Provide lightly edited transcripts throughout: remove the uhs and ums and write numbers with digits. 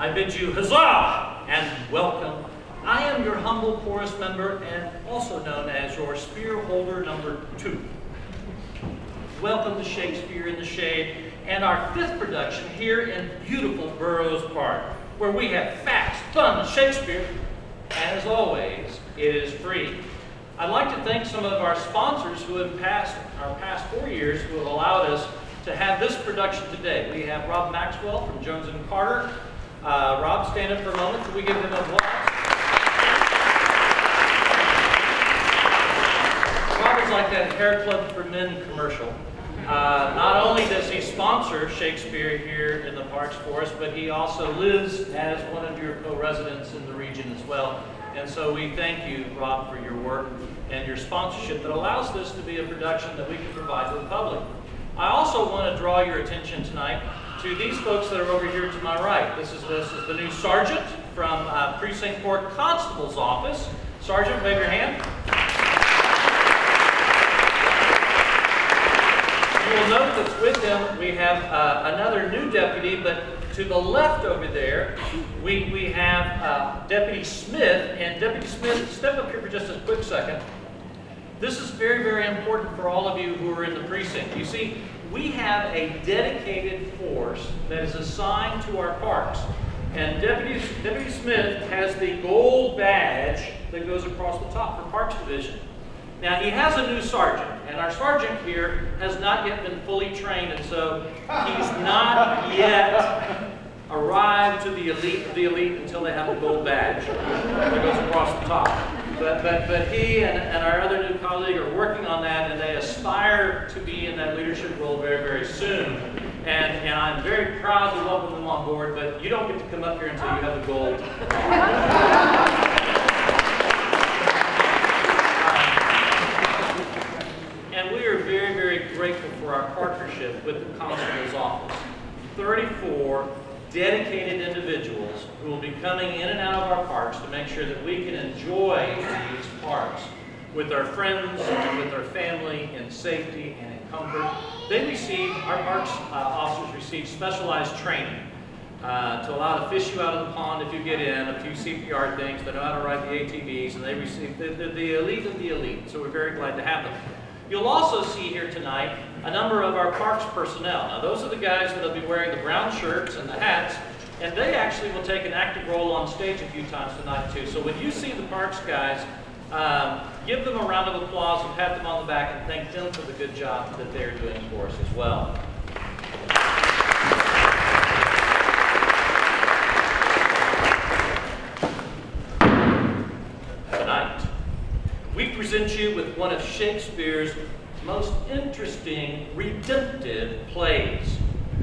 I bid you huzzah and welcome. I am your humble chorus member and also known as your spear holder number 2. Welcome to Shakespeare in the Shade and our 5th production here in beautiful Burroughs Park, where we have fast, fun Shakespeare, and as always, it is free. I'd like to thank some of our sponsors who have passed our past 4 years who have allowed us to have this production today. We have Rob Maxwell from Jones & Carter. Rob, stand up for a moment. Can we give him an applause? Rob is like that Hair Club for Men commercial. Not only does he sponsor Shakespeare here in the parks for us, but he also lives as one of your co-residents in the region as well. And so we thank you, Rob, for your work and your sponsorship that allows this to be a production that we can provide to the public. I also want to draw your attention tonight to these folks that are over here to my right. This is the new sergeant from Precinct 4 Constable's office. Sergeant, wave your hand. You will note that with him we have another new deputy, but to the left over there we have Deputy Smith. And Deputy Smith, step up here for just a quick second. This is very, very important for all of you who are in the precinct. You see, we have a dedicated force that is assigned to our parks. And Deputy Smith has the gold badge that goes across the top for Parks Division. Now, he has a new sergeant, and our sergeant here has not yet been fully trained, and so he's not yet arrived to the elite of the elite until they have a gold badge that goes across the top. But he and our other new colleague are working on that, and they aspire to be in that leadership role very, very soon. And I'm very proud to welcome them on board, but you don't get to come up here until you have the gold. And we are very, very grateful for our partnership with the Constable's office. 34 dedicated individuals who will be coming in and out of our parks to make sure that we can enjoy these parks with our friends and with our family in safety and in comfort. Our parks officers receive specialized training to allow to fish you out of the pond if you get in, a few CPR things, they know how to ride the ATVs, and they receive the elite of the elite, so we're very glad to have them. You'll also see here tonight a number of our parks personnel. Now, those are the guys that will be wearing the brown shirts and the hats, and they actually will take an active role on stage a few times tonight, too. So when you see the parks guys, give them a round of applause and pat them on the back and thank them for the good job that they're doing for us as well. Tonight, we present you with one of Shakespeare's most interesting redemptive plays,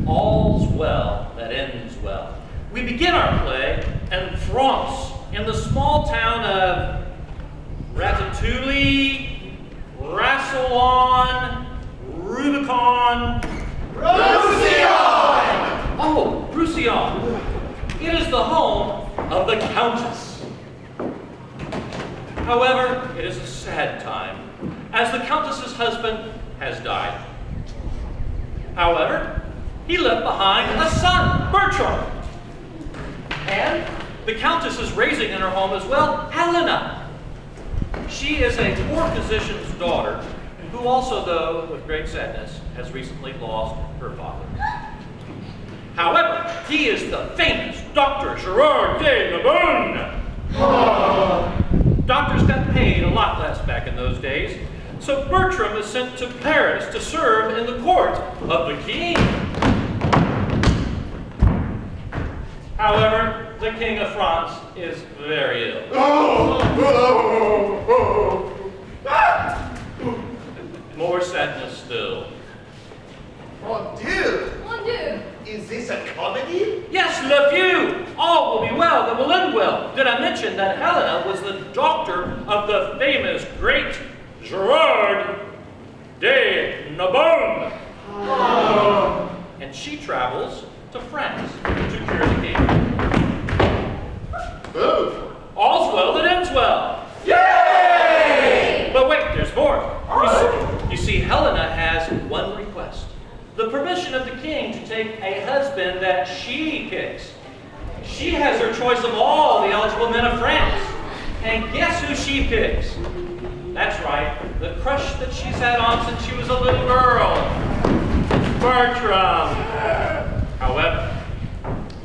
All's Well That Ends Well. We begin our play in France, in the small town of Ratatouille, Rassilon, Rubicon, Roussillon! Oh, Roussillon. It is the home of the Countess. However, it is a sad time, as the Countess's husband has died. However, he left behind a son, Bertram. And the Countess is raising in her home as well, Helena. She is a poor physician's daughter, who also, though, with great sadness, has recently lost her father. However, he is the famous Dr. Gerard de Narbonne. Doctors got paid a lot less back in those days, so Bertram is sent to Paris to serve in the court of the king. However, the King of France is very ill. More sadness still. Mon Dieu! Mon Dieu! Is this a comedy? Yes, le vieux! All will be well that will end well. Did I mention that Helena was the daughter of the famous great Gerard de Narbonne? And she travels to France to cure the king. Oh. All's well that ends well. Yay! But wait, there's more. You see, Helena has one request. The permission of the king to take a husband that she picks. She has her choice of all the eligible men of France. And guess who she picks? That's right, the crush that she's had on since she was a little girl. Bertram. However,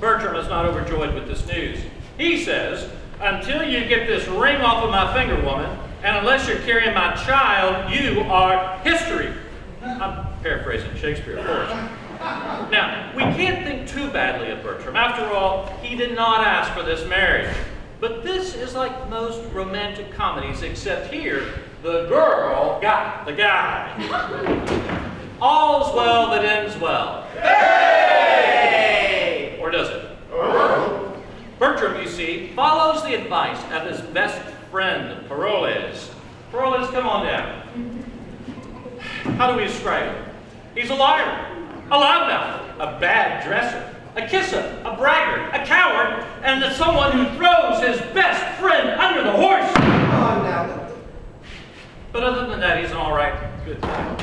Bertram is not overjoyed with this news. He says, until you get this ring off of my finger, woman, and unless you're carrying my child, you are history. I'm paraphrasing Shakespeare, of course. Now, we can't think too badly of Bertram. After all, he did not ask for this marriage. But this is like most romantic comedies, except here, the girl got the guy. All's well that ends well. Hey! Or does it? Bertram, you see, follows the advice of his best friend, Burroughs. Burroughs, come on down. How do we describe him? He's a liar, a loudmouth, a bad dresser, a kisser, a braggart, a coward, and someone who throws his best friend under the horse. Come on now. But other than that, he's an all right, good guy.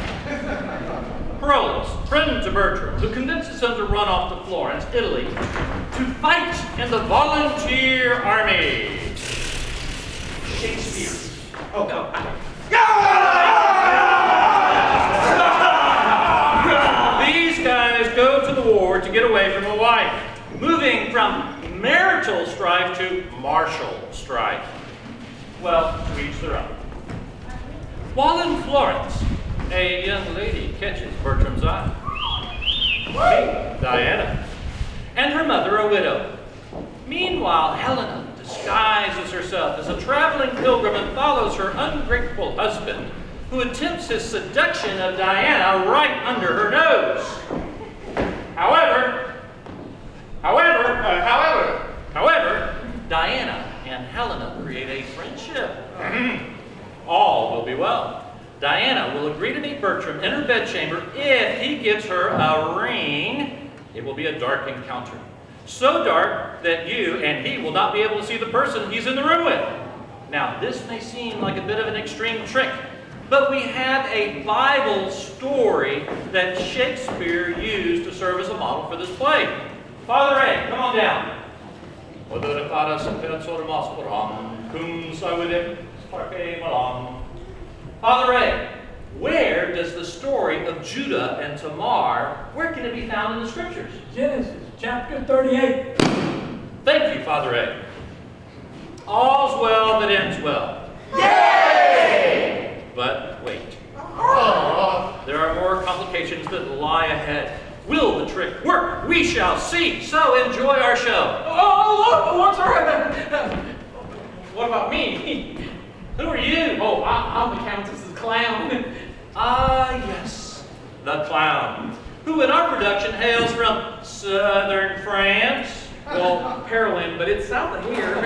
Burroughs, friend to Bertram, who convinces him to run off to Florence, Italy, to fight in the volunteer army. Shakespeare. Oh, no. These guys go to the war to get away from a wife, moving from marital strife to martial strife. Well, to each their own. While in Florence, a young lady catches Bertram's eye. Diana. And her mother, a widow. Meanwhile, Helena disguises herself as a traveling pilgrim and follows her ungrateful husband, who attempts his seduction of Diana right under her nose. However, Diana and Helena create a friendship. All will be well. Diana will agree to meet Bertram in her bedchamber if he gives her a ring. It will be a dark encounter. So dark that you and he will not be able to see the person he's in the room with. Now, this may seem like a bit of an extreme trick, but we have a Bible story that Shakespeare used to serve as a model for this play. Father Ray, come on down. Father Ray, where does the story of Judah and Tamar, where can it be found in the scriptures? Genesis chapter 38. Thank you, Father Ray. All's well that ends well. Yay! But wait, Oh. there are more complications that lie ahead. Will the trick work? We shall see. So enjoy our show. Oh, what's wrong? What about me? Who are you? Oh, I'm the Countess's clown. Ah, yes, the clown, who in our production hails from southern France. Well, Carolyn, but it's south of here.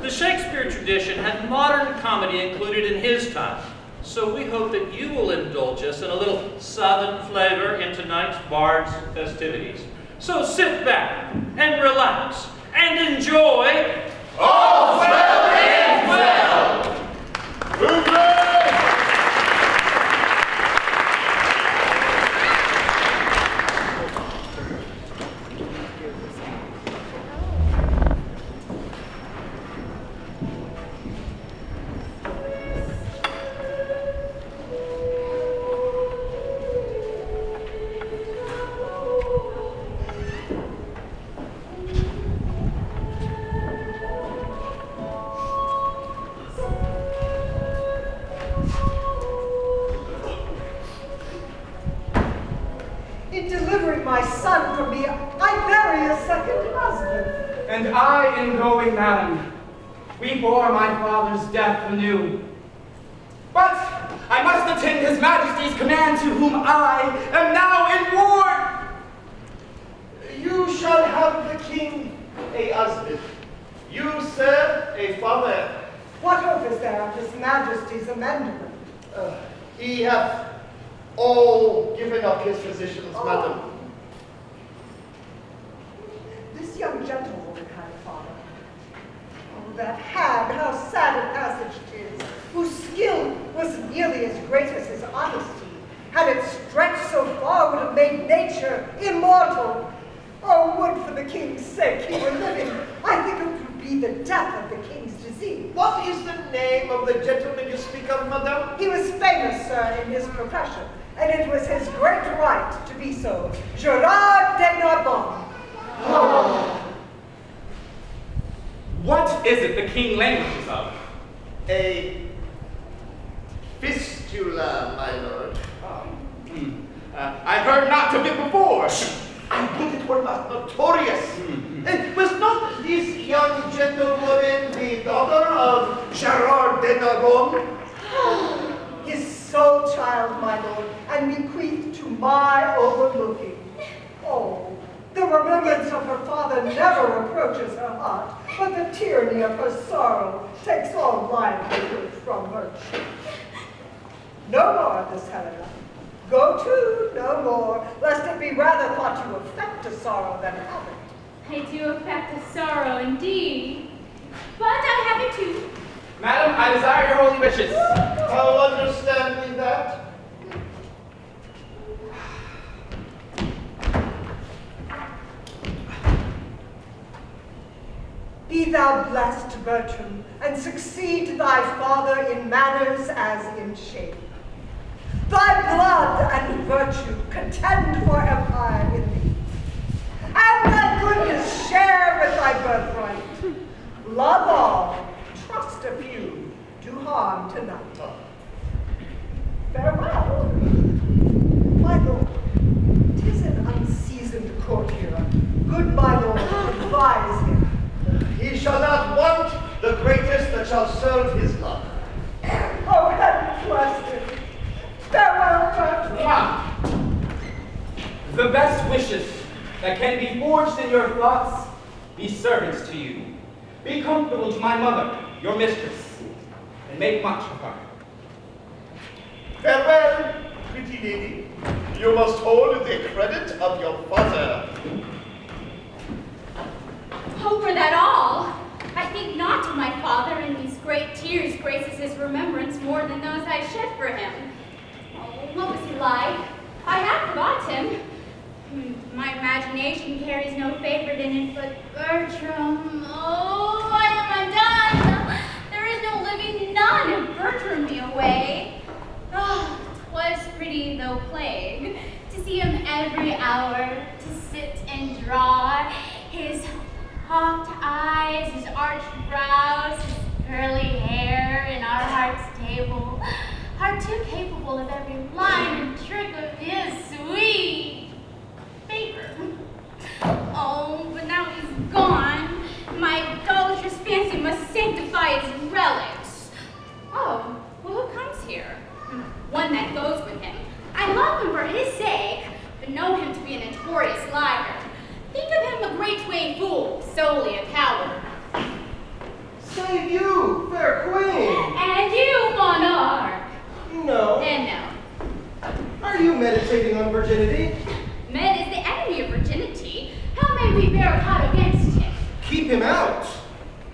The Shakespeare tradition had modern comedy included in his time. So we hope that you will indulge us in a little southern flavor in tonight's Bard's festivities. So sit back and relax and enjoy All's well ends well. In delivering my son from me, I bury a second husband. And I, in going, madam, we bore my father's death anew. But I must attend his majesty's command, to whom I am now in war. You shall have the king a husband. You, sir, a father. What hope is there of his majesty's amendment? He hath all given up his physicians, madam. This young gentlewoman had a father. Oh, that hag, how sad a passage it is, whose skill was nearly as great as his honesty. Had it stretched so far, would have made nature immortal. Oh, would for the king's sake name of the gentleman you speak of, madame? He was famous, sir, in his profession, and it was his great right to be so. Gerard de Narbonne. What is it the king languishes of? A fistula, my lord. I heard not of it before. I think it were not notorious. And was not this young gentlewoman the daughter of Gerard de Narbonne? His sole child, my lord, and bequeathed to my overlooking. Oh, the remembrance of her father never approaches her heart, but the tyranny of her sorrow takes all livelihood from her cheek. No more, Miss Helena. Go to, no more, lest it be rather thought you affect a sorrow than have it. I do affect a sorrow indeed, but I have it too. Madam, I desire your holy wishes. How understand we that? Be thou blessed, Bertram, and succeed thy father in manners as in shape. Thy blood and virtue contend for empire in thee, and thy goodness share with thy birthright. Love all, trust a few, do harm to none. Farewell. My lord, 'tis an unseasoned courtier. Good my lord, advise him. He shall not want the greatest that shall serve his love. Oh, heaven bless him. Farewell, Bertram. Mwah. The best wishes that can be forged in your thoughts be servants to you. Be comfortable to my mother, your mistress, and make much of her. Farewell, pretty lady. You must hold the credit of your father. Oh, for that all, I think not of my father, and these great tears graces his remembrance more than those I shed for him. Oh, what was he like? I have forgot him. My imagination carries no favorite in it but Bertram. Oh, I am undone. There is no living none if Bertram be away. Oh, 'twas pretty though plague to see him every hour, to sit and draw, his hawked eyes, his arched brows, his curly hair in our heart's table, are too capable of every line and trick of his sweet favor. Oh, but now he's gone. My idolatrous fancy must sanctify his relics. Oh, well, who comes here? One that goes with him. I love him for his sake, but know him to be a notorious liar. Think of him a great way fool, solely a coward. Save you, fair queen. And you, monarch. No. And no. Are you meditating on virginity? Men is the enemy of virginity. How may we bear a cause against him? Keep him out.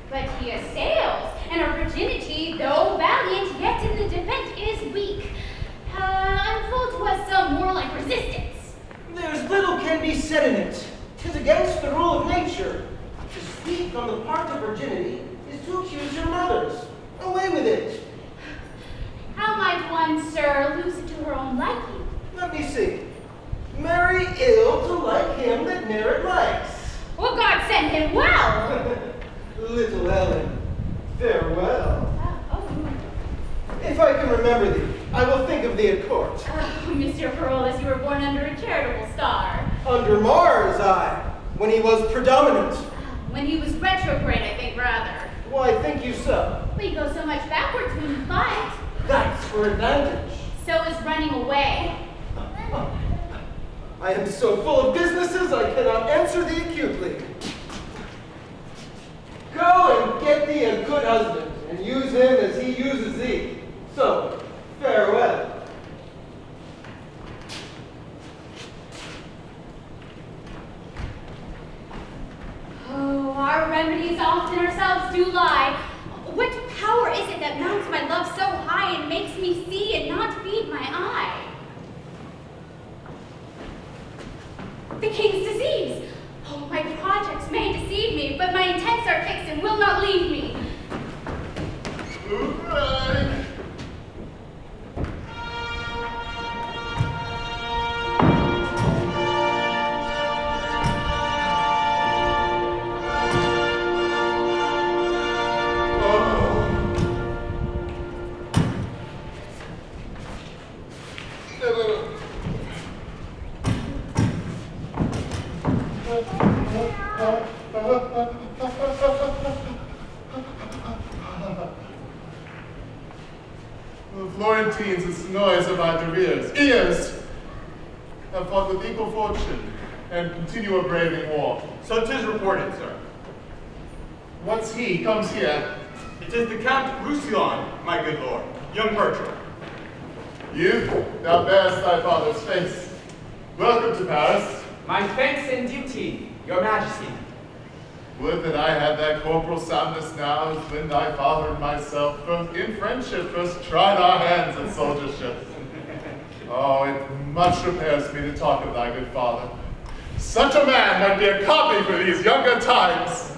But he assails, and our virginity, though valiant, yet in the defense is weak. Unfold to us some warlike resistance. There's little can be said in it. 'Tis against the rule of nature. To speak on the part of virginity is to accuse your mothers. Away with it. How might one, sir, lose it to her own liking? Let me see. Marry ill to like him that ne'er it likes. Well, God send him well. Little Ellen, farewell. Oh, If I can remember thee, I will think of thee at court. Monsieur Burroughs, you were born under a charitable star. Under Mars, when he was predominant. When he was retrograde, I think, rather. Why think you so? We go so much backwards when you fight. That's for advantage. So is running away. I am so full of businesses I cannot answer thee acutely. Go and get thee a good husband, and use him as he uses thee. So, farewell. Oh, our remedies often ourselves do lie. What power is it that mounts my love so high and makes me see and not feed my eye? The king's disease. Oh, my projects may deceive me, but my intents are fixed and will not leave me. Hooray! The Florentines, its noise about their ears, have fought with equal fortune and continue a braving war. So 'tis reported, sir. What's he comes here? It is the Count Roussillon, my good lord, young Bertram. Youth, thou bearest thy father's face. Welcome to Paris. My thanks and duty, your majesty. Would that I had that corporal soundness now as when thy father and myself, first in friendship, first tried our hands at soldiership. Oh, it much repairs me to talk of thy good father. Such a man might be a copy for these younger times.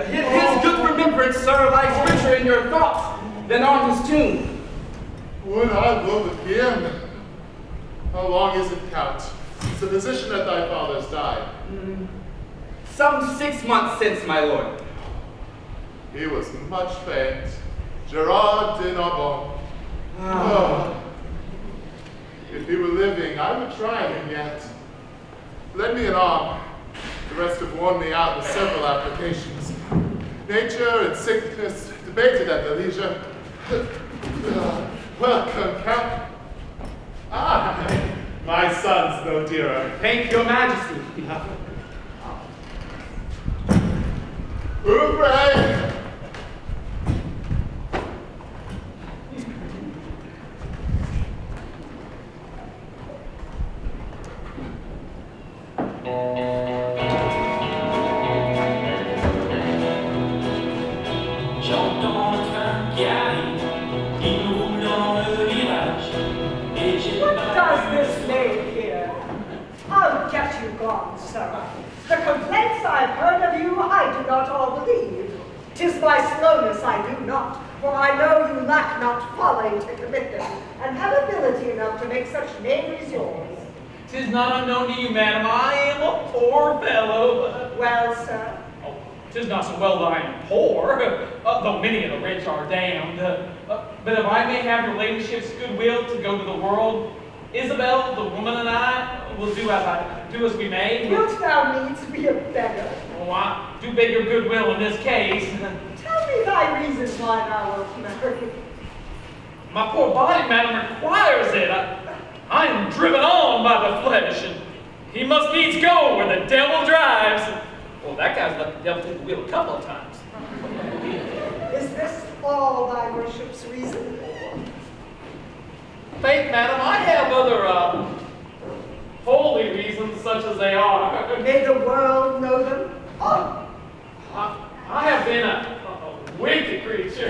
His good remembrance, sir, lies richer in your thoughts than on his tomb. Would I will with him? How long is it, Count, since the physician at thy father's died? Some 6 months since, my lord. He was much famed. Gerard de Narbonne. Oh. If he were living, I would try him yet. Lend me an arm. The rest have worn me out with several applications. Nature and sickness debated at the leisure. Welcome, Count. Ah, my son's no dearer. Thank your majesty. Hooray! J'entends le train qui arrive, il roule dans le village, et j'ai What pas does this knave here? I'll get you gone, sir. The complaints I've heard of you, I do not all believe. 'Tis my slowness I do not, for I know you lack not folly to commit them, and have ability enough to make such knaveries yours. 'Tis not unknown to you, madam, I am a poor fellow. Well, sir, Oh, 'tis not so well that I am poor, though many of the rich are damned. But if I may have your ladyship's goodwill to go to the world, Isabel, the woman, and I will do as we may. wilt thou needs be a beggar? Oh, I do beg your goodwill in this case. Tell me thy reasons why thou wilt marry. My poor body, madam, requires it. I am driven on by the flesh, and he must needs go where the devil drives. Well, that guy's let the devil take the wheel a couple of times. Is this all thy worship's reason? Faith, madam, I have other, holy reasons such as they are. May the world know them? Oh, I have been a wicked creature,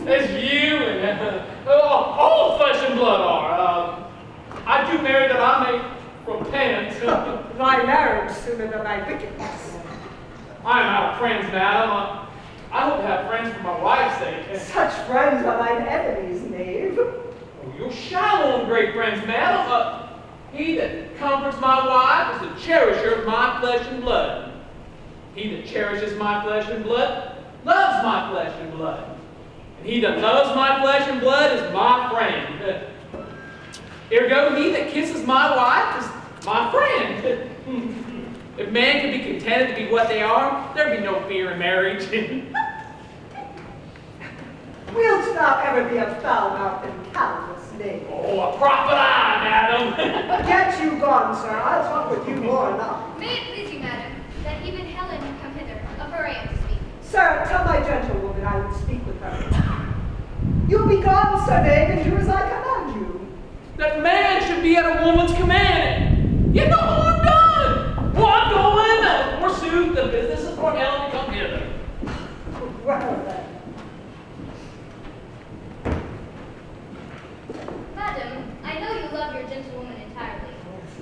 as you and all flesh and blood are. I do marry that I may repent. thy marriage sooner than thy wickedness. I am out of friends, madam. I hope to have friends for my wife's sake. Such friends are thine enemies, knave. You're shallow and great friends, madam. He that comforts my wife is the cherisher of my flesh and blood. He that cherishes my flesh and blood loves my flesh and blood. And he that loves my flesh and blood is my friend. Ergo, he that kisses my wife is my friend. If man could be contented to be what they are, there'd be no fear in marriage. Wilt thou ever be a foul-mouthed and callous knave? Oh, a prophet I, madam. Get you gone, sir. I'll talk with you more anon. May it please you, madam, that even Helen come hither. Of her I am to speak. Sir, tell my gentlewoman I would speak with her. You be gone, sir knave, and do as I command you. That man should be at a woman's command. Yet no harm done. Well, I'm going. Forsooth, the business is for Helen to come hither. Well, then. Madam, I know you love your gentlewoman entirely.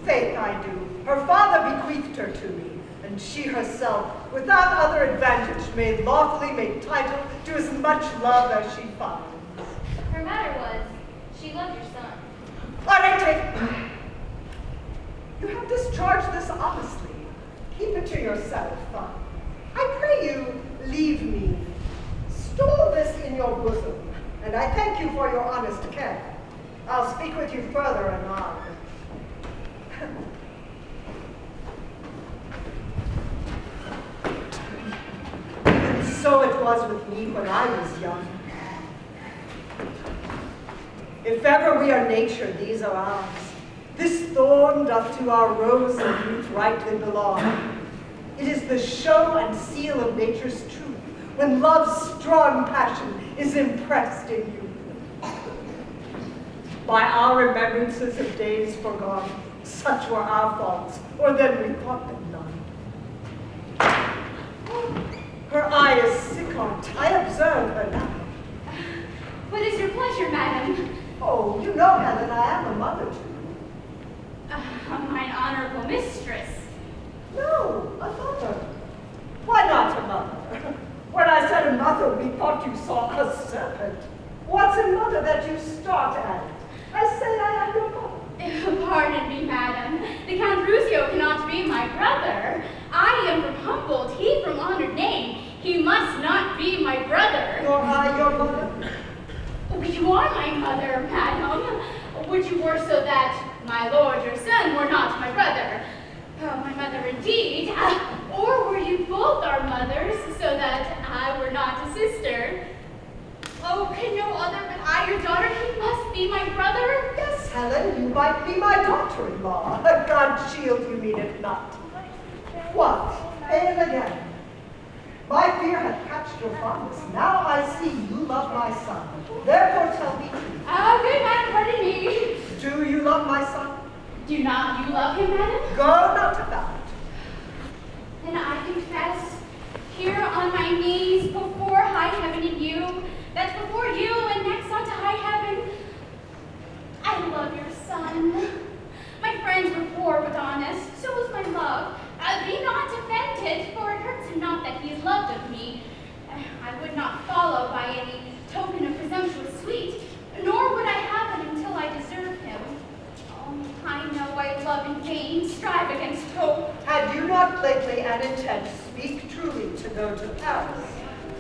Faith I do. Her father bequeathed her to me, and and she herself, without other advantage, may lawfully make title to as much love as she finds. Her matter was, she loved your son. You have discharged this honestly. Keep it to yourself. I pray you, leave me. Store this in your bosom, and I thank you for your honest care. I'll speak with you further anon. And so it was with me when I was young. If ever we are nature, these are ours. This thorn doth to our rose of youth rightly belong. It is the show and seal of nature's truth, when love's strong passion is impressed in you. By our remembrances of days forgone, such were our faults, or then we thought them none. Her eye is sick on't, I observe her now. What is your pleasure, madam? Oh, you know, Helen, I am a mother to you. Mine honorable mistress. No, a mother. Why not a mother? When I said a mother, we thought you saw a serpent. What's a mother that you start at? I say I am your mother. Pardon me, madam. The Count Rusio cannot be my brother. I am from Humboldt, he from honored name. He must not be my brother. Nor I your mother. You are my mother, madam. Would you were so that my lord, your son, were not my brother? My mother indeed. Or were you both our mothers, so that I were not a sister? Oh, can no other but I, your daughter, he must be my brother? Yes, Helen, you might be my daughter-in-law. God shield you mean it not. What? Fail again. My fear hath catched your fondness. Now I see you love my son. Therefore tell me truth. Good madam, pardon me. Do you love my son? Do not you love him, madam? Go not about. Then I confess, here on my knees before high heaven and you, that before you and next unto high heaven, I love your son. My friends were poor but honest, so was my love. Be not offended, for it hurts him not that he is loved of me. I would not follow by any token of presumptuous sweet, nor would I have it until I deserve him. Oh, I know I love in vain, strive against hope. Had you not lately an intent, speak truly to go to Paris?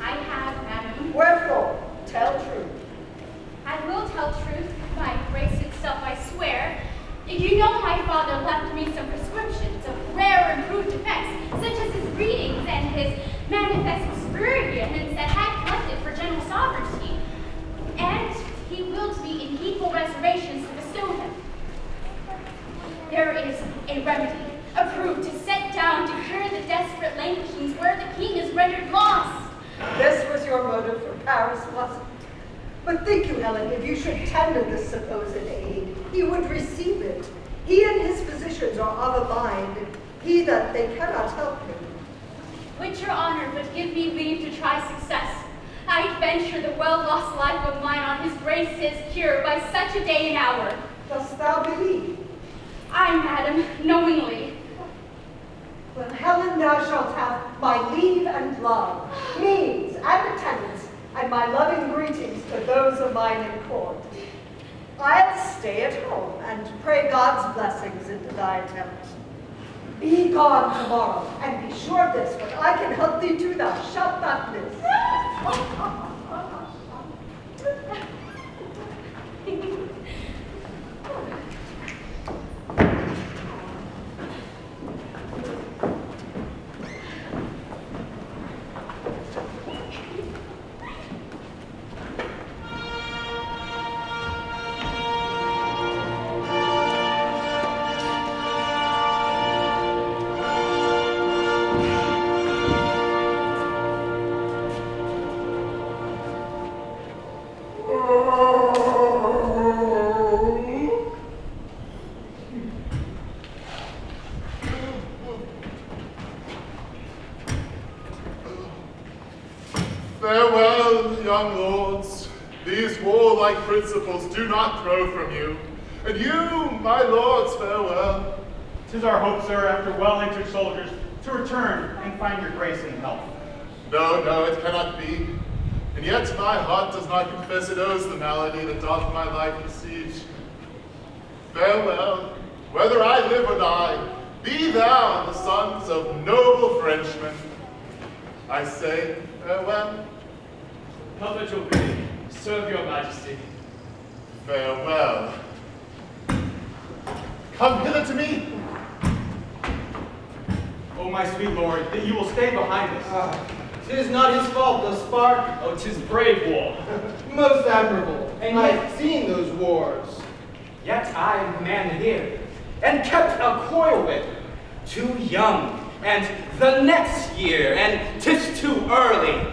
I have, madam. Wherefore, tell truth. I will tell truth, by grace itself I swear. You know my father left me some prescriptions of rare and proved effects, such as his readings and his manifest experience that had collected for general sovereignty. And he willed me in equal reservations to bestow them. There is a remedy, approved to set down to cure the desperate languishings where the king is rendered lost. This was your motive for Paris, wasn't it? But think you, Helen, if you should tender this supposed aid, he would receive it. He and his physicians are of a mind, he that they cannot help him. Would your honor but give me leave to try success, I'd venture the well-lost life of mine on his grace's cure by such a day and hour. Dost thou believe? Aye, madam, knowingly. Well, Helen, thou shalt have my leave and love, means and attendance, and my loving greetings to those of mine in court. I'll stay at home and pray God's blessings into thy attempt. Be gone tomorrow, and be sure of this, what I can help thee to, thou shalt not miss. Farewell, young lords. These warlike principles do not throw from you. And you, my lords, farewell. 'Tis our hope, sir, after well-entered soldiers, to return and find your grace and health. No, no, it cannot be. And yet my heart does not confess it owes the malady that doth my life besiege. Farewell, whether I live or die, be thou the sons of noble Frenchmen. I say farewell. Come at your bidding, serve your majesty. Farewell. Come hither to me. Oh, my sweet lord, that you will stay behind us. 'Tis not his fault, the spark. Oh, 'tis brave war. Most admirable. And I've seen those wars. Yet I am commanded here, and kept a coil with. Too young, and the next year, and 'tis too early.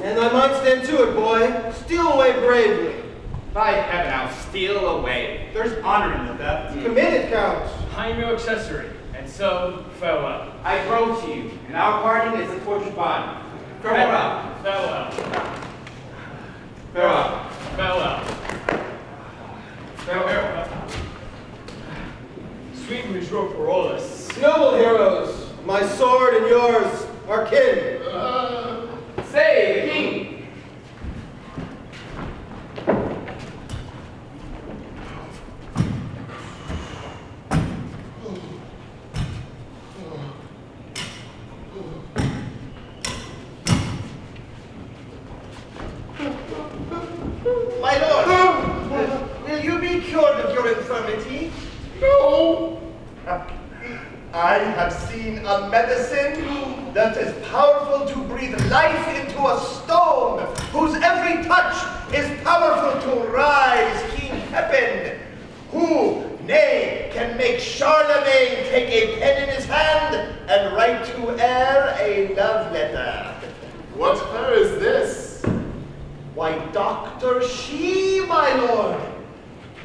And I might stand to it, boy. Steal away bravely. By heaven, I'll steal away. There's honor in the theft. Committed, Count. I am your accessory, and so farewell. I grow to you, and our parting is a tortured body. Farewell. Farewell. Farewell. Farewell. Farewell. Sweet Monsieur Burroughs. Noble heroes, my sword and yours are kin. Say, the king. My lord, will you be cured of your infirmity? No. I have seen a medicine that is powerful to breathe life into a stone, whose every touch is powerful to rise King Pepin, who, nay, can make Charlemagne take a pen in his hand and write to Eyre a love letter. What her is this? Why, Dr. She, my lord.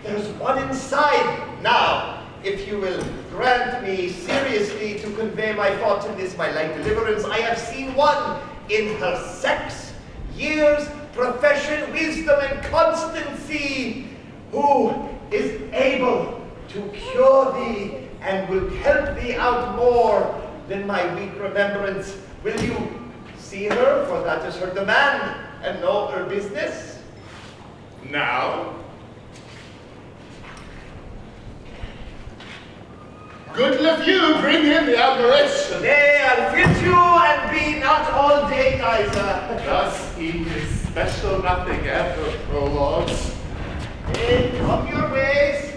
There's one inside. Now, if you will grant me seriously to convey my thoughts in this, my light deliverance, I have seen one in her sex, years, profession, wisdom, and constancy, who is able to cure thee and will help thee out more than my weak remembrance. Will you see her, for that is her demand, and know her business? Now? Good live you, bring in the admiration. Nay, I'll fit you and be not all day, Kaiser. Thus eat is special nothing ever, O lords. Hey, come your ways.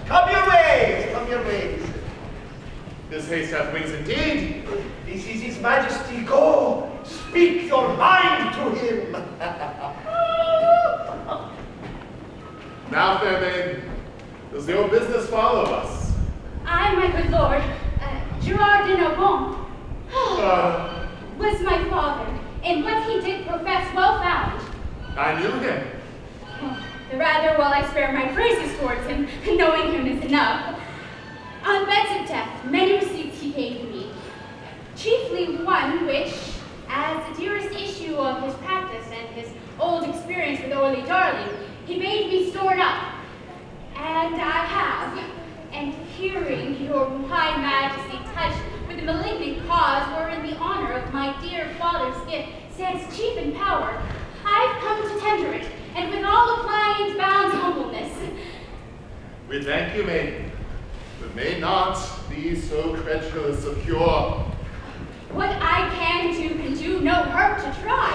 Come your ways, come your ways. This haste hath wings indeed. This is his majesty. Go, speak your mind to him. Now, fair maid, does your business follow us? I, my good lord, Gerard de Narbonne, was my father, and what he did profess well found. I knew him. The rather will I spare my praises towards him, knowing him is enough. On beds of death, many receipts he gave me, chiefly one which, as the dearest issue of his practice and his old experience with Orly Darling, he bade me stored up. And I have, and hearing your high majesty touched with the malignant cause wherein the honor of my dear father's gift stands chief in power, I've come to tender it, and with all the client's bounds humbleness. We thank you, maiden, but may not be so credulous of cure. What I can do no hurt to try.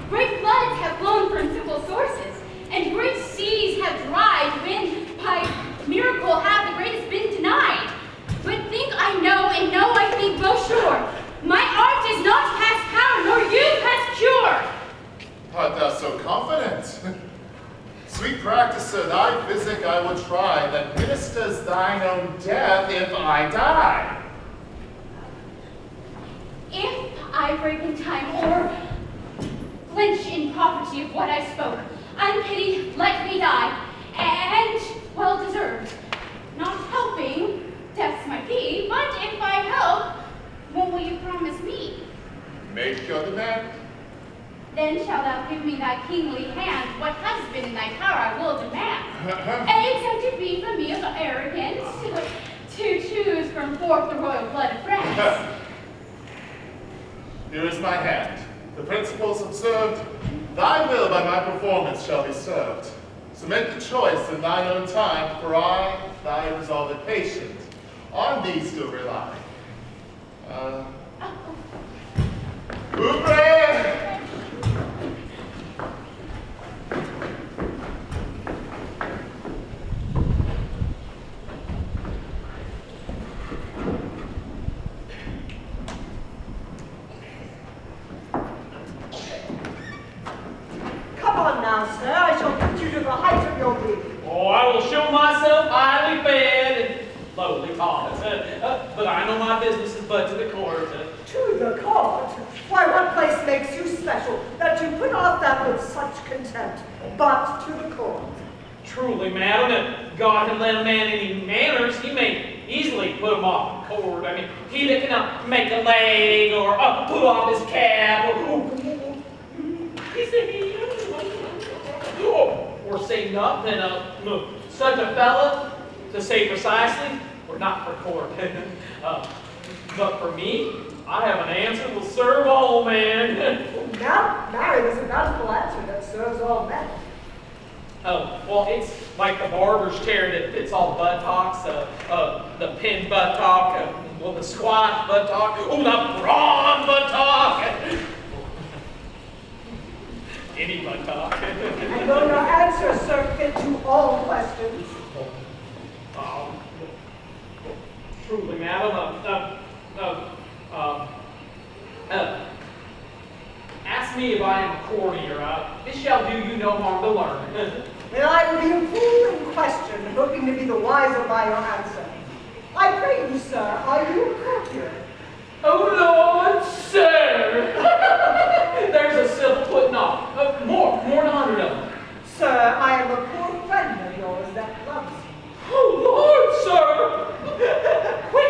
Great floods have flown from simple sources, and great seas have dried when by miracle have the greatest been denied. But think I know, and know I think most sure, my art is not past power, nor you past cure. Art thou so confident? Sweet practicer, thy physic I will try, that ministers thine own death if I die. If I break in time, or flinch in property of what I spoke, unpitied, let me die, and well deserved. Not helping, death's my fee, but if I help, what will you promise me? Make your demand. Then shalt thou give me thy kingly hand, what has been in thy power I will demand. And exempt it be from me of arrogance, To choose from forth the royal blood of France. Here is my hand. The principles observed, thy will by my performance shall be served. So make the choice in thine own time, for I, thy resolved patient, on thee still rely. Oubre! Come on now, sir. I shall put you to the height of your being. Oh, I will show myself highly fed and lowly taught. But I know my business is but to the court. To the court? Why, what place makes you special that you put off that with such contempt? But to the court. Truly, madam, if God had lent a man any manners, he may easily put him off the court. I mean, he that cannot make a leg or put off his cap or say nothing. Such a fella, to say precisely, or not for court. But for me, I have an answer that will serve all men. Now, marry is a mouthful answer that serves all men. Oh, well, it's like the barber's chair that fits all buttocks, the pin buttock, the squat buttock, the broad buttock. Any buttock. And will your answer, sir, fit to all questions? Truly, madam, ask me if I am a courtier. It shall do you no harm to learn. Then I will be a fool in question, hoping to be the wiser by your answer. I pray you, sir, are you a courtier? Oh, Lord, sir! There's a civil putting off. More than 100 of them. Sir, I am a poor friend of yours that loves you. Oh, Lord, sir!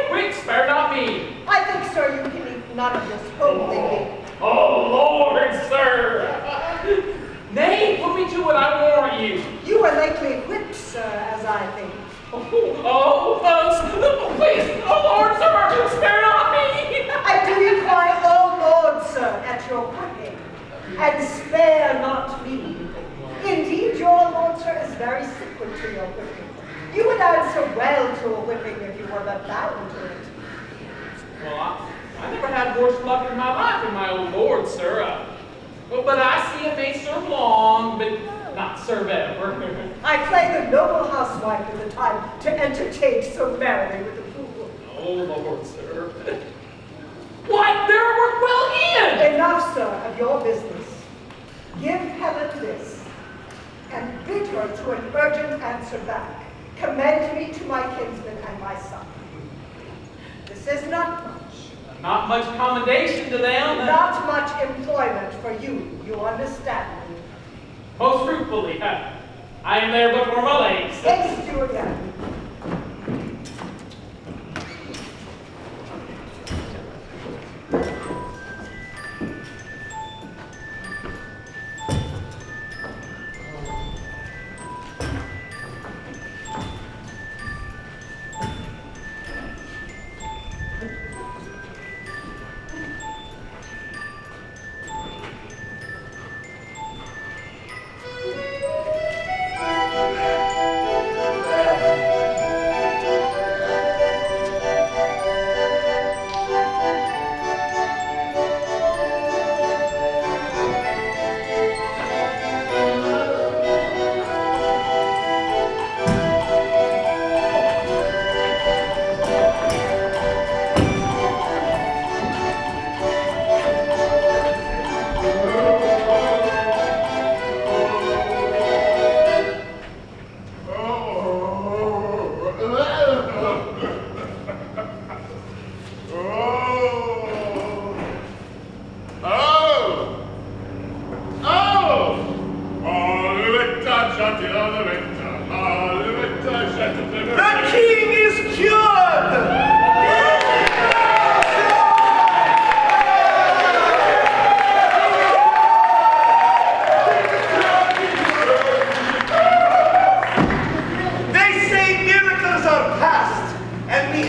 Quick, spare not me. I think, sir, you can eat none of this homely meat. Oh, Lord, sir! Nay, put me to it, I warn you. You were lately whipped, sir, as I think. Please, Lord, sir, spare not me. I do you cry, oh Lord, sir, at your whipping, and spare not me. Indeed, your Lord, sir, is very sequent to your whipping. You would answer well to a whipping if you were but bound to it. Well, I never had worse luck in my life than my old Lord, sir. But I see it may serve long, but not serve ever. I play the noble housewife at the time to entertain so merrily with the fool. Oh, Lord, sir. Why, there work well in! Enough, sir, of your business. Give Helen this, and bid her to an urgent answer back. Commend me to my kinsman and my son. This is not much. Not much commendation to them. Not much employment for you, you understand me. Most fruitfully. I am there but for my legs. Haste you again. The king is cured! They say miracles are past, and we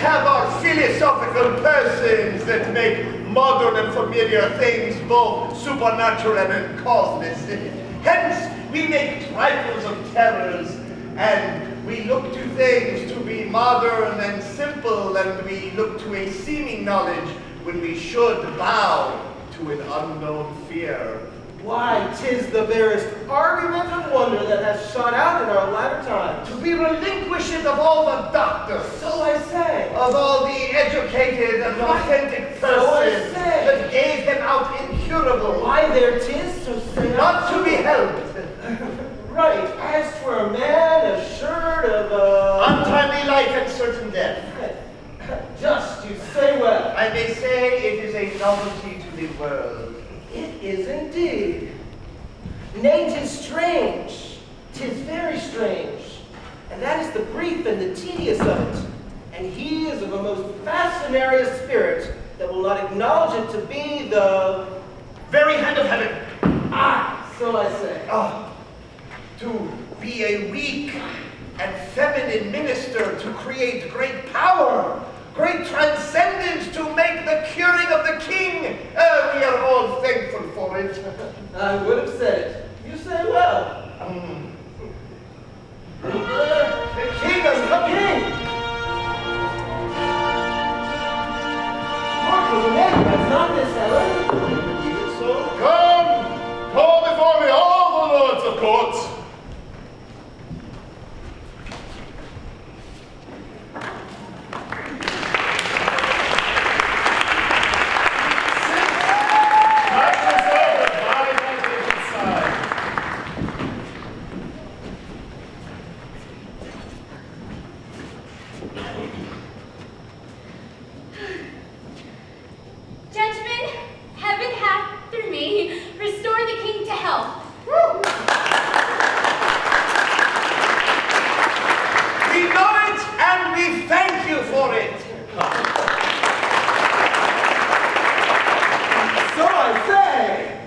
familiar things, both supernatural and causeless. Hence, we make trifles of terrors, and we look to things to be modern and simple, and we look to a seeming knowledge when we should bow to an unknown fear. Why, 'tis the verest argument of wonder that has shot out in our latter times. To be relinquished of all the doctors, So I say. of all the educated and authentic So I persons say. that gave him out incurable, Why there 'tis, so say I not to so. be helped. Right, as for a man assured of Untimely life and certain death. Just you say well. I may say it is a novelty to the world. It is indeed. Nay, 'tis strange. 'Tis very strange. And that is the brief and the tedious of it. And he is of a most fascinarious spirit that will not acknowledge it to be the Very hand of heaven. so I say. To be a weak and feminine minister to create great power, great transcendence, to make the curing of the king. We are all thankful for it. I would have said it. You say well. The king is coming. Mark was a man, that's not this, Helen. Even so. Come, call before me all the lords of court. Gentlemen, heaven hath, through me, restored the king to health. We know it and we thank you for it. So I say.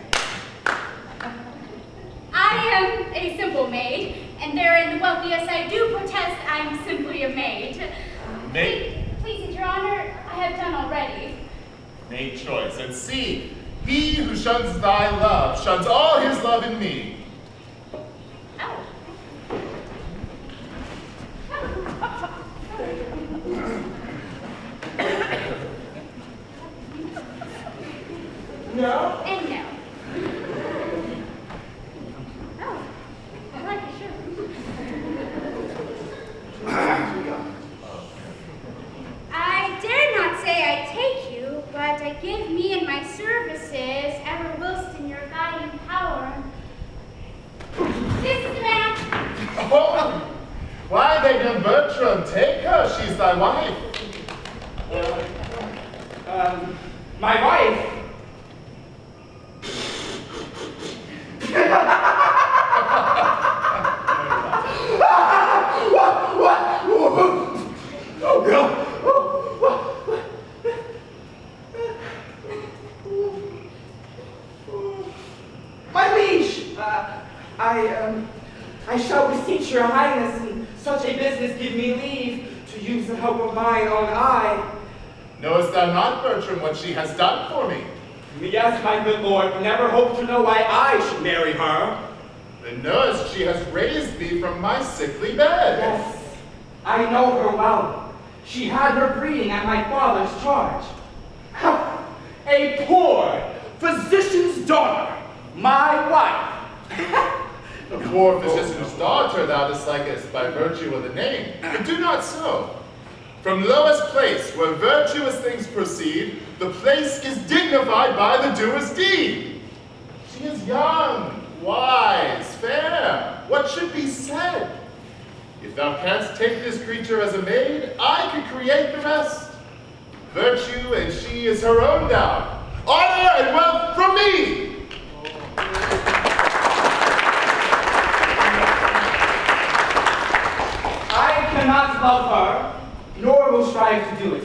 I am a simple maid, and therein the wealthiest I do protest I am simply a maid. Maid. Please, your honor, I have done already. Make choice, and see, he who shuns thy love shuns all his love in me. Oh. No? And no. Oh, I like your shirt. I dare not say I take you, but I give me and my services, ever whilst in your guiding power. This is the man. Oh, why then, young Bertram, take her, she's thy wife. My wife. My liege, I shall beseech your highness in such a business give me leave to use the help of mine own eye. Knowest thou not, Bertram, what she has done for me? Yes, my good lord, but never hope to know why I should marry her. Then knowest she has raised me from my sickly bed. Yes, I know her well. She had her breeding at my father's charge. A poor physician's daughter, my wife. A poor physician's daughter thou dislikest by virtue of the name, but do not so. From lowest place where virtuous things proceed, the place is dignified by the doer's deed. She is young, wise, fair. What should be said? If thou canst take this creature as a maid, I can create the rest. Virtue and she is her own dower. Honor and wealth from me. I cannot love her, nor will strive to do it.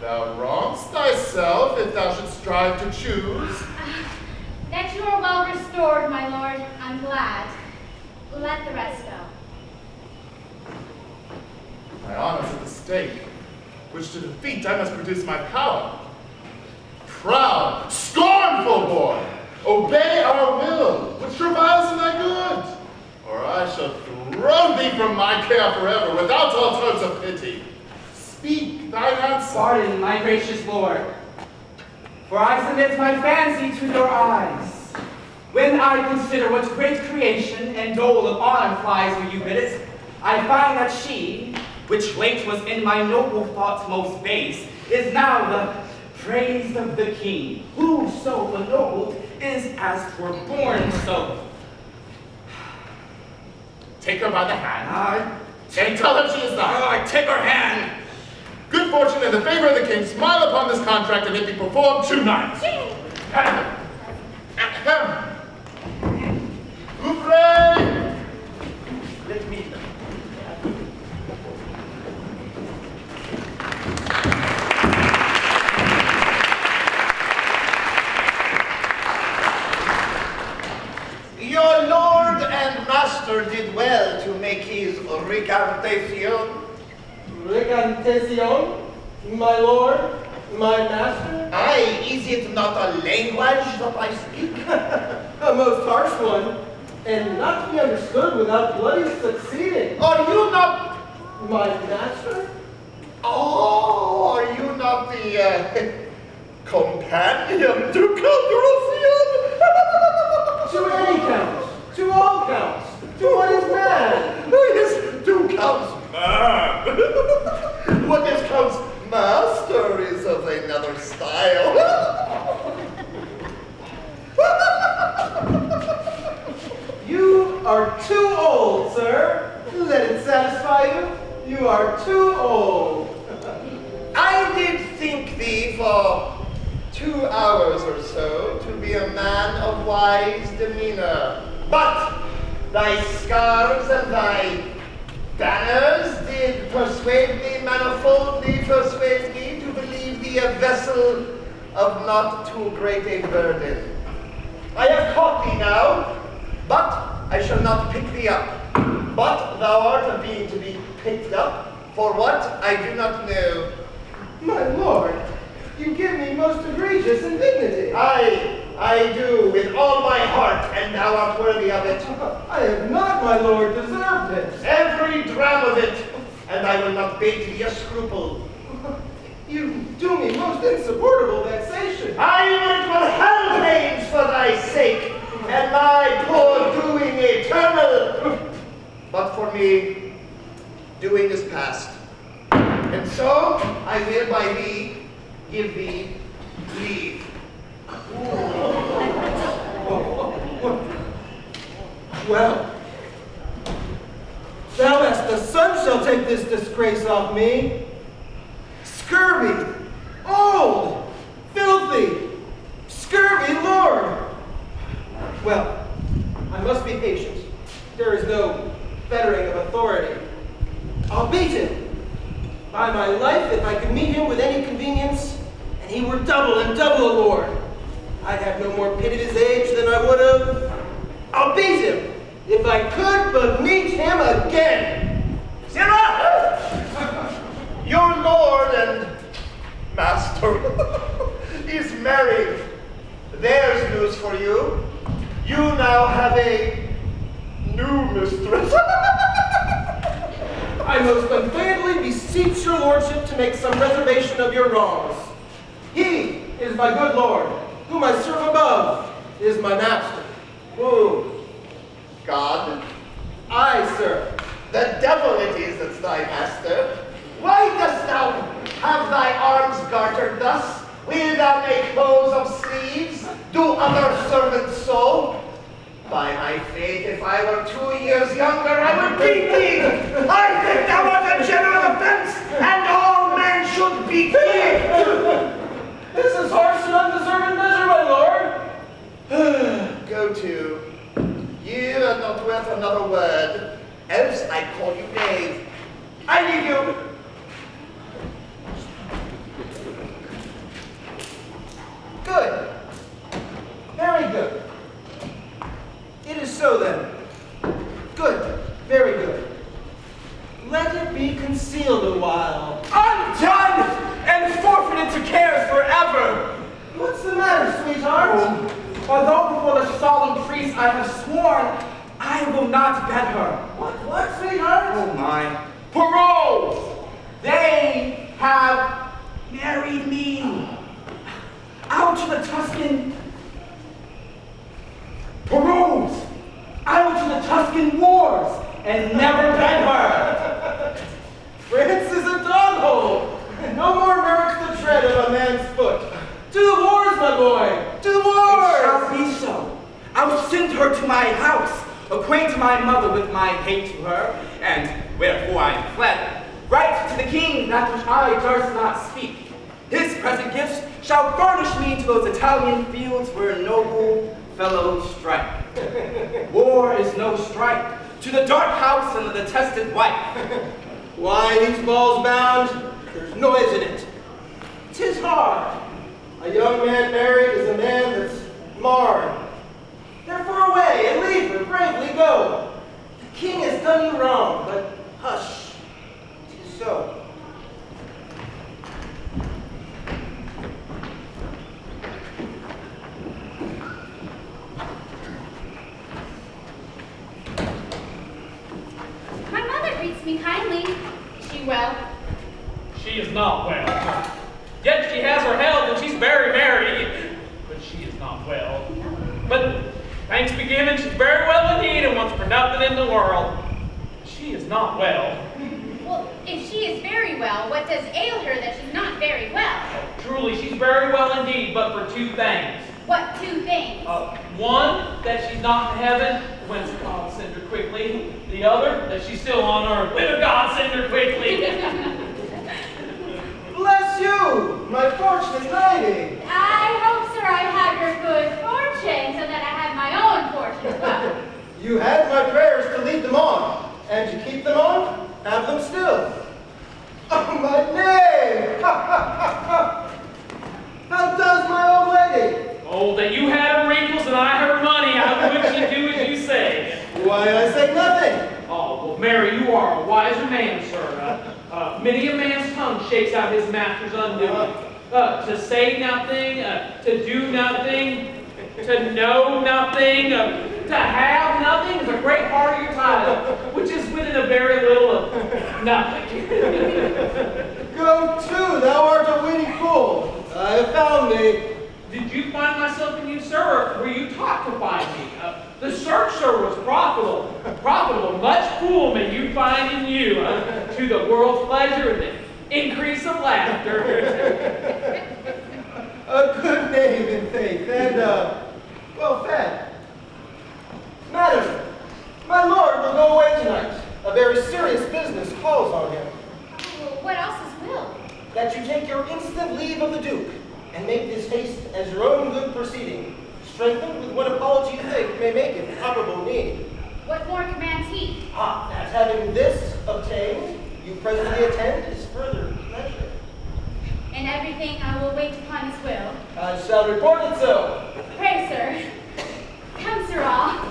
Thou wrongest thyself if thou shouldst strive to choose. That you are well restored, my lord, I'm glad. Let the rest go. My honor's at the stake, which to defeat I must produce my power. proud, scornful boy. Obey our will, which travails in thy good, or I shall throw thee from my care forever, without all terms of pity. Speak thine answer. Pardon, my gracious lord, for I submit my fancy to your eyes. When I consider what great creation and dole of honor flies where you bid it, I find that she, which late was in my noble thoughts most base, is now the praised of the king, who so ennobled is as twere born so. Take her by the hand, and tell her she is thine. I take her hand. Good fortune and the favor of the king smile upon this contract, and it be performed tonight. Ahem. Ouvre! Let me. Your lord and master did well to make his recantation. Recantation, my lord, my master? Aye, is it not a language that I speak? A most harsh one, and not to be understood without bloody succeeding. Are you not... My master? Oh, are you not the companion to Count Rosillon? To any count, to all counts, to what is man? Yes, to Count's man. What is Count's master is of another style. You are too old, sir. Let it satisfy you. You are too old. I did think thee for 2 hours or so to be a man of wise demeanor. But thy scarves and thy banners did persuade me, manifoldly persuade me to believe thee a vessel of not too great a burden. I have caught thee now, but I shall not pick thee up. But thou art a being to be picked up, for what I do not know. My lord, you give me most egregious indignity. I do, with all my heart, and thou art worthy of it. I have not, my lord, deserved it. Every dram of it, and I will not bate thee a scruple. You do me most insupportable vexation. I would for hell pains for thy sake, and my poor doing eternal. But for me, doing is past. And so I will by thee give thee leave. Well, thou as the sun shall take this disgrace off me. Scurvy, old, filthy, scurvy lord. Well, I must be patient. There is no fettering of authority. I'll beat him. By my life, if I could meet him with any convenience, and he were double and double a lord, I'd have no more pitied his age than I would have. I'll beat him, if I could but meet him again. Sirrah! Your lord and master is married. There's news for you. You now have a new mistress. I most unfeignedly beseech your lordship to make some reservation of your wrongs. He is my good lord, whom I serve above, is my master. Who? God? Aye, sir. The devil it is that's thy master. Why dost thou have thy arms gartered thus? Will thou make clothes of sleeves? Do other servants so? By my faith, if I were 2 years younger, I would beat thee! I think thou art a general offense, and all men should beat thee! This is harsh and undeserved measure, my lord. Go to. You are not worth another word, else I call you knave. I leave you. Good. Very good. It is so then. Good. Very good. Let it be concealed a while. Undone and forfeited to cares forever. What's Although before the solemn priest I have sworn, I will not bed her. What, sweetheart? Oh my. Burroughs! They have married me. Out to the Tuscan. Burroughs! Out to the Tuscan wars and never bed her. France is a dog-hole. No more merits the tread of a man's foot. To the wars, my boy! To the It wars! shall be so. I will send her to my house, acquaint my mother with my hate to her, and wherefore I am fled. Write to the king that which I durst not speak. His present gifts shall furnish me to those Italian fields where noble fellows strike. War is no strife to the dark house and the detested wife. Why these balls bound? There's noise in it. 'Tis hard. A young man married is a man that's marred. Therefore away and leave her, bravely go. The king has done you wrong, but hush, 'tis so. My mother greets me kindly. Is she well? She is not well. Yet she has her health and she's very merry. But she is not well. But thanks be given, she's very well indeed and wants for nothing in the world. She is not well. Well, if she is very well, what does ail her that she's not very well? Truly, she's very well indeed, but for two things. What two things? One, that she's not in heaven, whence God send her quickly. The other, that she's still on earth, whither God send her quickly. Bless you, my fortunate lady. I hope, sir, I have your good fortune, so that I have my own fortune as well. You had my prayers to lead them on, and you keep them on, have them still. Oh, my name! How does my old lady? Oh, that you had her wrinkles and I her money, how would she do as you say? Why, I say nothing. Oh, well, Mary, you are a wiser man, sir. Many a man's tongue shakes out his master's undoing. To say nothing, to do nothing, to know nothing, to have nothing is a great part of your title, which is within a very little of nothing. Go to, thou art a witty fool. I have found thee. Did you find myself in you, sir, or were you taught to find me? The search, sir, was profitable. Profitable. Much fool may you find in you, to the world's pleasure and the increase of laughter. A good name in faith, and well fed. Madam, my lord will go away tonight. A very serious business calls on him. Well, what else is will? That you take your instant leave of the Duke, and make this haste as your own good proceeding, strengthened with what apology you think may make it probable need. What more commands he? That having this obtained, you presently attend his further pleasure. In everything I will wait upon his will. I shall report it so. Pray, sir. Come, sirrah.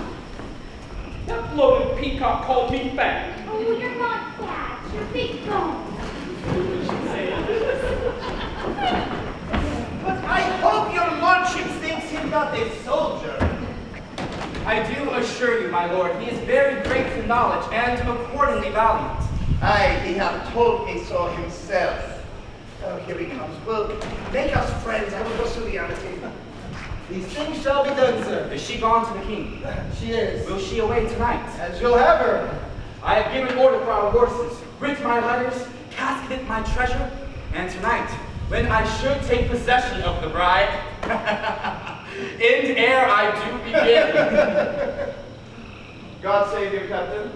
That bloated peacock called me fat. Oh, you're not fat. You're big bone. But I hope your lordship thinks him not a soldier. I do assure you, my lord, he is very great in knowledge and accordingly valiant. Aye, he hath told me so himself. Oh, here he comes. Well, make us friends. I will go to the other table. These things shall be done, sir. Is she gone to the king? She is. Will she away tonight? As you'll have her. I have given order for our horses, writ my letters, casketed my treasure, and tonight, when I should take possession of the bride, in air I do begin. God save you, Captain.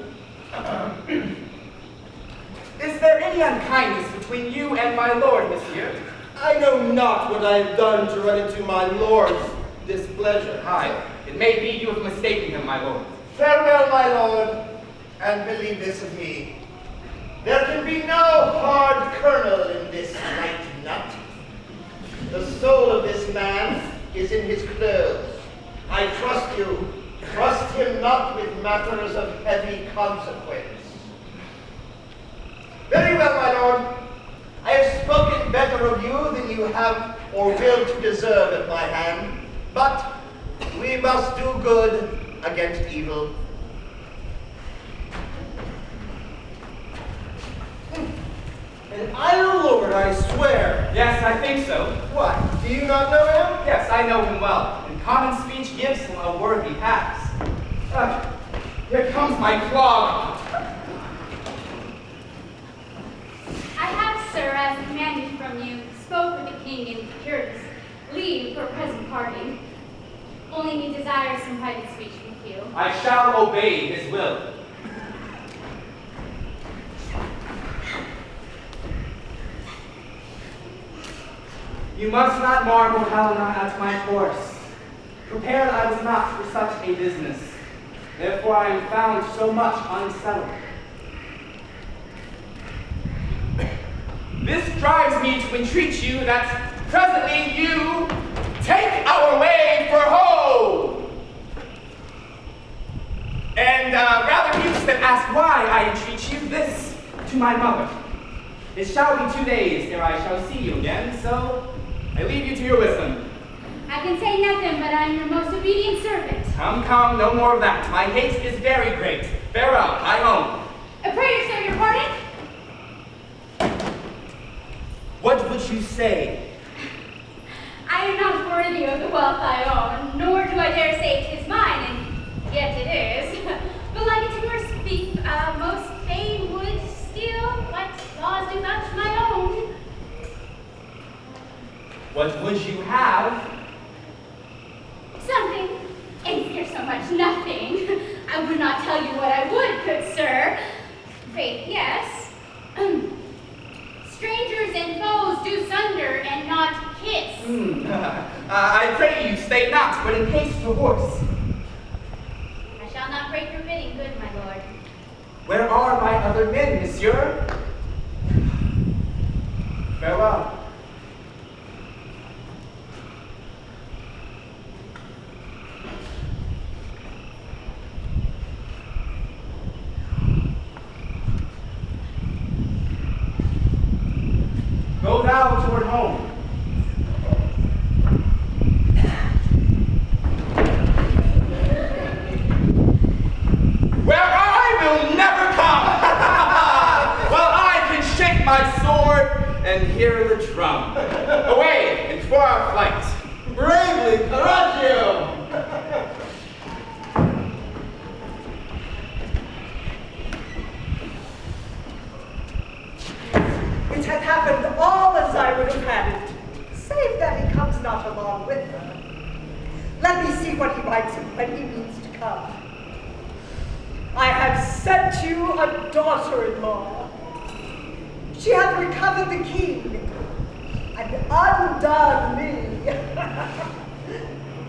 Is there any unkindness between you and my lord, monsieur? I know not what I have done to run into my lord's displeasure. Aye, it may be you have mistaken him, my lord. Farewell, my lord, and believe this of me. There can be no hard kernel in this light nut. The soul of this man is in his clothes. I trust you. Trust him not with matters of heavy consequence. Very well, my lord. I have spoken better of you than you have or will to deserve at my hand. But We must do good against evil. An idle lord, I swear. Yes, I think so. What, do you not know him? Yes, I know him well, and common speech gives him a worthy pass. Here comes my clog. I have, sir, as commanded from you, spoke with the king and procured leave for present parting. Only he desires some private speech with you. I shall obey his will. You must not marvel, Helena, at my course. Prepared I was not for such a business. Therefore I am found so much unsettled. This drives me to entreat you that presently you take our way for home. And rather mute than ask why I entreat you, this to my mother. It shall be 2 days ere I shall see you again, so I leave you to your wisdom. I can say nothing, but I am your most obedient servant. Come, come, no more of that. My haste is very great. Farewell, I own. I pray to serve your pardon. What would you say? I am not worthy of the wealth I own, nor do I dare say 'tis mine, and yet it is. But like a timorous thief, most fain would steal what laws do vouch my own. What would you have? Something, and fear so much nothing. I would not tell you what I would, good sir. Faith, yes. Strangers and foes do sunder and not kiss. I pray you stay not, but in haste to horse. I shall not break your bidding, good my lord. Where are my other men, monsieur? Farewell. Go thou toward home. Where I will never come, while I can shake my sword and hear the drum. Away and for our flight. Bravely, coraggio! It had happened all as I would have had it, save that he comes not along with her. Let me see what he writes and when he means to come. I have sent you a daughter-in-law. She hath recovered the king and undone me.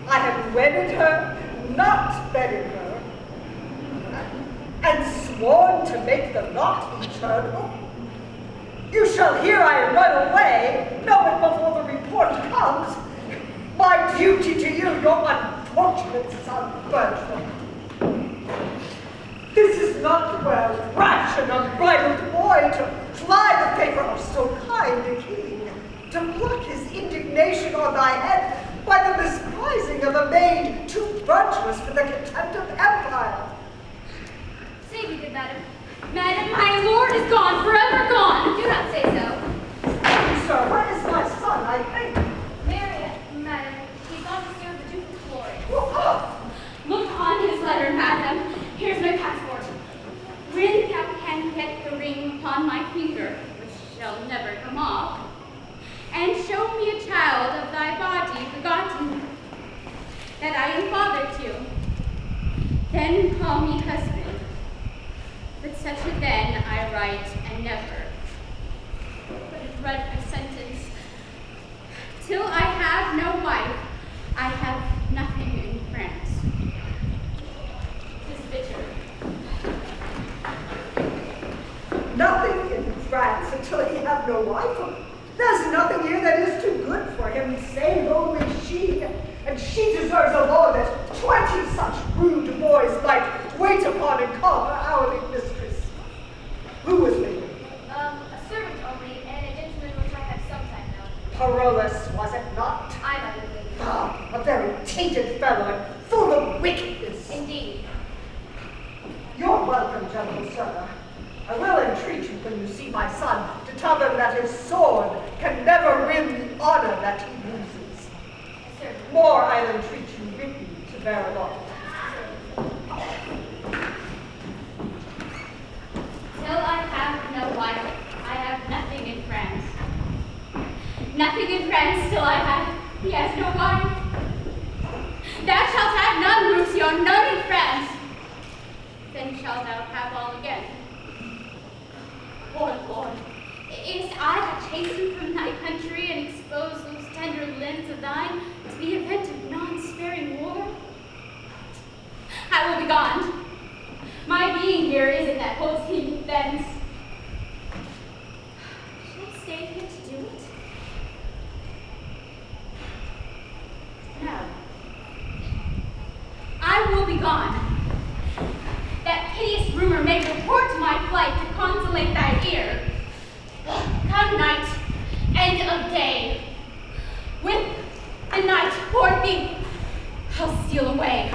I have wedded her, not bedded her, and sworn to make the lot eternal. You shall hear I run away, know it before the report comes. My duty to you, your unfortunate son, Bertram. This is not well, rash and unbridled boy, to fly the favor of so kind a king, to pluck his indignation on thy head by the misprizing of a maid too virtuous for the contempt of empire. Save me, good madam. Madam, my lord is gone, forever gone. Do not say so. Sir, where is my son, I think? Marriott, madam, he's gone to serve the Duke of Glory. Oh, Look on his letter, madam. Here's my passport. When thou can get the ring upon my finger, which shall never come off, and show me a child of thy body begotten, that I am father to, then call me husband. But such a then I write and never. But a dreadful sentence. Till I have no wife, I have nothing in France. 'Tis bitter. nothing in France until he have no wife. There's nothing here that is too good for him, save only she. And she deserves a law that 20 such rude boys might wait upon and call her hourly mistress. Who was me? A servant only, and a gentleman which I have sometime known. Burroughs, was it not? I might have been. Ah, a very tainted fellow, welcome, gentle sir. I will entreat you when you see my son to tell them that his sword can never win the honor that he loses. Sir. More I'll entreat you written to bear along. Till I have no wife, I have nothing in France. Nothing in France till I have, yes, no wife. Thou shalt have none, Roussillon, none in France. Then shalt thou have all again. Lord, Lord, is I that chase you from thy country and expose those tender limbs of thine to the event of non-sparing war? I will be gone. My being here is in that hostile defense. Should I stay here to do it? No. I will be gone. That piteous rumor may report my flight to consolate thy ear. Come night, end of day. With the night, poor thief, I'll steal away.